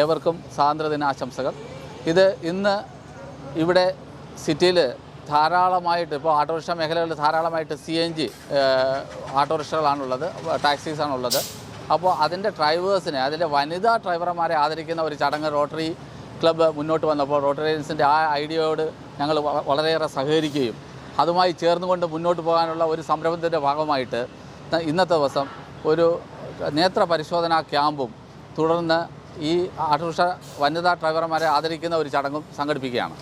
ഏവർക്കും സ്വാതന്ത്ര്യദിനാശംസകൾ. ഇത് ഇന്ന് ഇവിടെ സിറ്റിയിൽ ധാരാളമായിട്ട് ഇപ്പോൾ ഓട്ടോറിക്ഷ മേഖലകളിൽ ധാരാളമായിട്ട് CNG ഓട്ടോറിക്ഷകളാണുള്ളത്, ടാക്സീസാണുള്ളത്. അപ്പോൾ അതിൻ്റെ ഡ്രൈവേഴ്സിനെ, അതിൻ്റെ വനിതാ ഡ്രൈവർമാരെ ആദരിക്കുന്ന ഒരു ചടങ്ങ് റോട്ടറി ക്ലബ്ബ് മുന്നോട്ട് വന്നപ്പോൾ റോട്ടറിയൻസിൻ്റെ ആ ഐഡിയയോട് ഞങ്ങൾ വളരെയേറെ സഹകരിക്കുകയും അതുമായി ചേർന്നുകൊണ്ട് മുന്നോട്ട് പോകാനുള്ള ഒരു സംരംഭത്തിൻ്റെ ഭാഗമായിട്ട് ഇന്നത്തെ ദിവസം ഒരു നേത്ര പരിശോധനാ ക്യാമ്പും തുടർന്ന് ഈ ഓട്ടോറിക്ഷ വനിതാ ഡ്രൈവർമാരെ ആദരിക്കുന്ന ഒരു ചടങ്ങും സംഘടിപ്പിക്കുകയാണ്.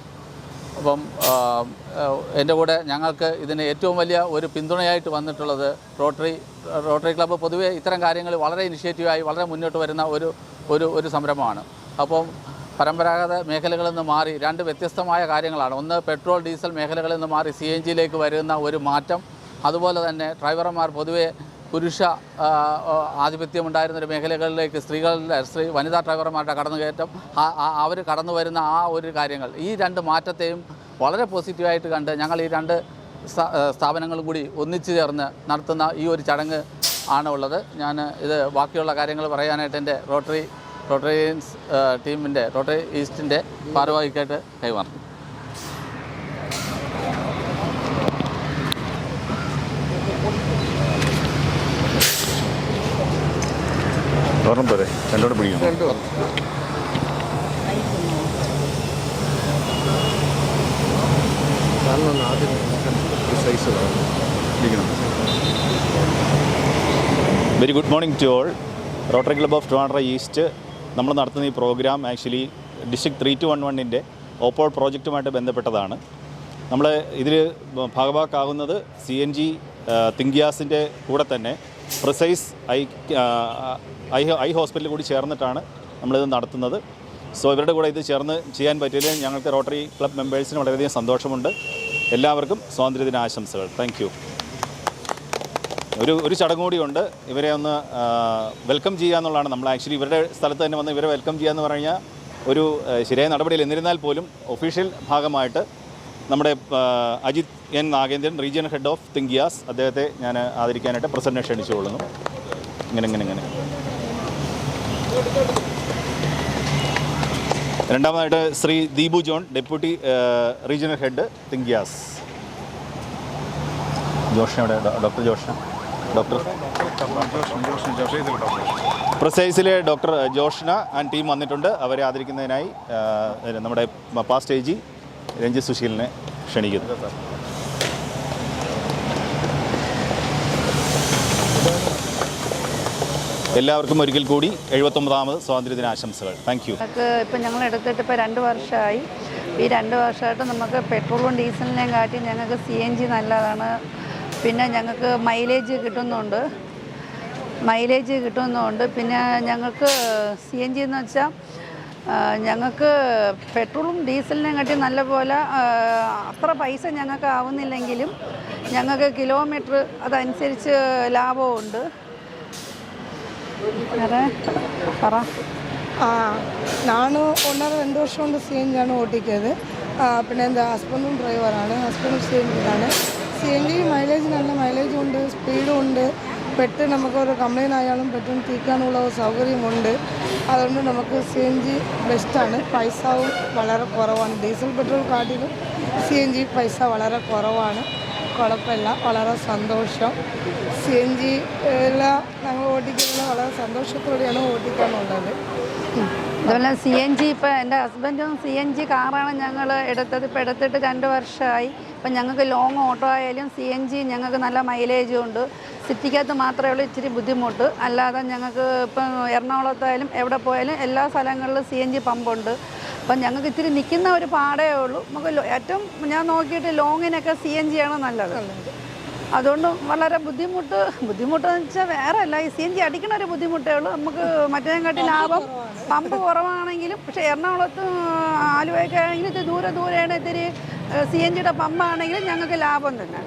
അപ്പം എൻ്റെ കൂടെ ഞങ്ങൾക്ക് ഇതിന് ഏറ്റവും വലിയ ഒരു പിന്തുണയായിട്ട് വന്നിട്ടുള്ളത് റോട്ടറി ക്ലബ്ബ് പൊതുവേ ഇത്തരം കാര്യങ്ങൾ വളരെ ഇനിഷ്യേറ്റീവായി വളരെ മുന്നോട്ട് വരുന്ന ഒരു സംരംഭമാണ്. അപ്പം പരമ്പരാഗത മേഖലകളിൽ നിന്ന് മാറി രണ്ട് വ്യത്യസ്തമായ കാര്യങ്ങളാണ്. ഒന്ന്, പെട്രോൾ ഡീസൽ മേഖലകളിൽ നിന്ന് മാറി CNGയിലേക്ക് വരുന്ന ഒരു മാറ്റം. അതുപോലെ തന്നെ ഡ്രൈവർമാർ പൊതുവേ പുരുഷ ആധിപത്യമുണ്ടായിരുന്നൊരു മേഖലകളിലേക്ക് വനിതാ ഡ്രൈവർമാരുടെ കടന്നുകയറ്റം, അവർ കടന്നു വരുന്ന ആ ഒരു കാര്യങ്ങൾ, ഈ രണ്ട് മാറ്റത്തെയും വളരെ പോസിറ്റീവായിട്ട് കണ്ട് ഞങ്ങൾ ഈ രണ്ട് സ്ഥാപനങ്ങളും കൂടി ഒന്നിച്ചു ചേർന്ന് നടത്തുന്ന ഈ ഒരു ചടങ്ങ് ആണ് ഉള്ളത്. ഞാൻ ഇത് ബാക്കിയുള്ള കാര്യങ്ങൾ പറയാനായിട്ട് എൻ്റെ റോട്ടറിയൻസ് ടീമിൻ്റെ റോട്ടറി ഈസ്റ്റിൻ്റെ ഭാരവാഹിക്കായിട്ട് കൈമാറും. രണ്ടോടെ പിടിക്കണം. Very good morning to all. Rotary Club of Trivandrum East നമ്മൾ നടത്തുന്ന ഈ പ്രോഗ്രാം ആക്ച്വലി ഡിസ്ട്രിക്ട് 3211-ൻ്റെ ഓപ്പോൾ പ്രോജക്റ്റുമായിട്ട് ബന്ധപ്പെട്ടതാണ്. നമ്മൾ ഇതിൽ ഭാഗഭാക്കാകുന്നത് CNG തിങ്ക്യാസിൻ്റെ കൂടെ തന്നെ പ്രിസൈസ് ഐ ഹോസ്പിറ്റൽ കൂടി ചേർന്നിട്ടാണ് നമ്മളിത് നടത്തുന്നത്. സോ ഇവരുടെ കൂടെ ഇത് ചേർന്ന് ചെയ്യാൻ പറ്റിയതിൽ ഞങ്ങൾക്ക് റോട്ടറി ക്ലബ് മെമ്പേഴ്സിന് വളരെയധികം സന്തോഷമുണ്ട്. എല്ലാവർക്കും സ്വാതന്ത്ര്യദിന ആശംസകൾ. Thank you. ഒരു ചടങ്ങ് കൂടിയുണ്ട്. ഇവരെ ഒന്ന് വെൽക്കം ചെയ്യുക എന്നുള്ളതാണ്. നമ്മൾ ആക്ച്വലി ഇവരുടെ സ്ഥലത്ത് തന്നെ വന്ന് ഇവരെ വെൽക്കം ചെയ്യുക എന്ന് പറഞ്ഞു കഴിഞ്ഞാൽ ഒരു ശരിയായ നടപടിയിൽ. എന്നിരുന്നാൽ പോലും ഒഫീഷ്യൽ ഭാഗമായിട്ട് നമ്മുടെ Ajith N. Nagendran, regional head of Think IAS, അദ്ദേഹത്തെ ഞാൻ ആദരിക്കാനായിട്ട് പ്രസിഡന്റിനെ ക്ഷണിച്ചുകൊള്ളുന്നു. ഇങ്ങനെ രണ്ടാമതായിട്ട് Shri Deepu John, deputy regional head Think IAS. ജോഷിനയുടെ ഡോക്ടർ പ്രിസൈസിലെ ഡോക്ടർ ജോഷ്ന ആൻഡ് ടീം വന്നിട്ടുണ്ട്. അവരെ ആദരിക്കുന്നതിനായി നമ്മുടെ പാസ്റ്റ് AG രഞ്ജിത് സുശീലിനെ ക്ഷണിക്കുന്നു. എല്ലാവർക്കും ഒരിക്കൽ കൂടി 79ാമത് സ്വാതന്ത്ര്യദിനാശംസകൾ. Thank you. ഇപ്പം ഞങ്ങൾ എടുത്തിട്ട് ഇപ്പോൾ 2 വർഷമായി. ഈ 2 വർഷമായിട്ട് നമുക്ക് പെട്രോളും ഡീസലിനെയും കാട്ടി ഞങ്ങൾക്ക് CNG നല്ലതാണ്. പിന്നെ ഞങ്ങൾക്ക് മൈലേജ് കിട്ടുന്നുണ്ട്. പിന്നെ ഞങ്ങൾക്ക് CNG എന്ന് വെച്ചാൽ ഞങ്ങൾക്ക് പെട്രോളും ഡീസലിനെയും കാട്ടി നല്ല പോലെ അത്ര പൈസ ഞങ്ങൾക്ക് ആവുന്നില്ലെങ്കിലും ഞങ്ങൾക്ക് കിലോമീറ്റർ അതനുസരിച്ച് ലാഭമുണ്ട്. ನಾನು 1.5-2 ವರ್ಷ കൊണ്ട് CNG ആണ് ഓടിക്കുന്നത്. പിന്നെ എൻ്റെ ഹസ്ബൻഡും ഡ്രൈവറാണ്. ഹസ്ബൻഡും CNG മൈലേജ് നല്ല മൈലേജും ഉണ്ട്, സ്പീഡും ഉണ്ട്. പെട്ടെന്ന് നമുക്കൊരു കംപ്ലൈൻറ്റ് ആയാലും പെട്ടെന്ന് തീർക്കാനുള്ള സൗകര്യമുണ്ട്. അതുകൊണ്ട് നമുക്ക് CNG ബെസ്റ്റാണ്. പൈസവും വളരെ കുറവാണ്. ഡീസൽ പെട്രോൾ കാട്ടിലും CNG പൈസ വളരെ കുറവാണ്. കുഴപ്പമില്ല, വളരെ സന്തോഷം. CNG എല്ലാം ഞങ്ങൾ ഓടിക്കുന്നത് വളരെ സന്തോഷത്തോടെയാണ് ഓടിക്കാനുള്ളത്. അതുപോലെ CNG ഇപ്പോൾ എൻ്റെ ഹസ്ബൻഡും CNG കാറാണ് ഞങ്ങൾ എടുത്തത്. ഇപ്പോൾ എടുത്തിട്ട് 2 വർഷമായി. ഇപ്പം ഞങ്ങൾക്ക് ലോങ് ഓട്ടോ ആയാലും CNG ഞങ്ങൾക്ക് നല്ല മൈലേജും ഉണ്ട്. സിറ്റിക്കകത്ത് മാത്രമേ ഉള്ളൂ ഇച്ചിരി ബുദ്ധിമുട്ട്. അല്ലാതെ ഞങ്ങൾക്ക് ഇപ്പം എറണാകുളത്തായാലും എവിടെ പോയാലും എല്ലാ സ്ഥലങ്ങളിലും CNG പമ്പുണ്ട്. അപ്പം ഞങ്ങൾക്ക് ഇത്തിരി നിൽക്കുന്ന ഒരു പാടേ ഉള്ളൂ. നമുക്ക് ഏറ്റവും ഞാൻ നോക്കിയിട്ട് ലോങ്ങിനൊക്കെ CNG ആണ് നല്ലത്. അതുകൊണ്ട് വളരെ ബുദ്ധിമുട്ടെന്ന് വെച്ചാൽ വേറെ അല്ല, ഈ CNG അടിക്കണ ഒരു ബുദ്ധിമുട്ടേ ഉള്ളൂ. നമുക്ക് മറ്റേകാട്ടി ലാഭം പമ്പ് കുറവാണെങ്കിലും. പക്ഷേ എറണാകുളത്ത് ആലുവയൊക്കെ ആണെങ്കിലും ഇത് ദൂരെയാണ്. ഇത്തിരി CNGയുടെ പമ്പാണെങ്കിലും ഞങ്ങൾക്ക് ലാഭം തന്നെ.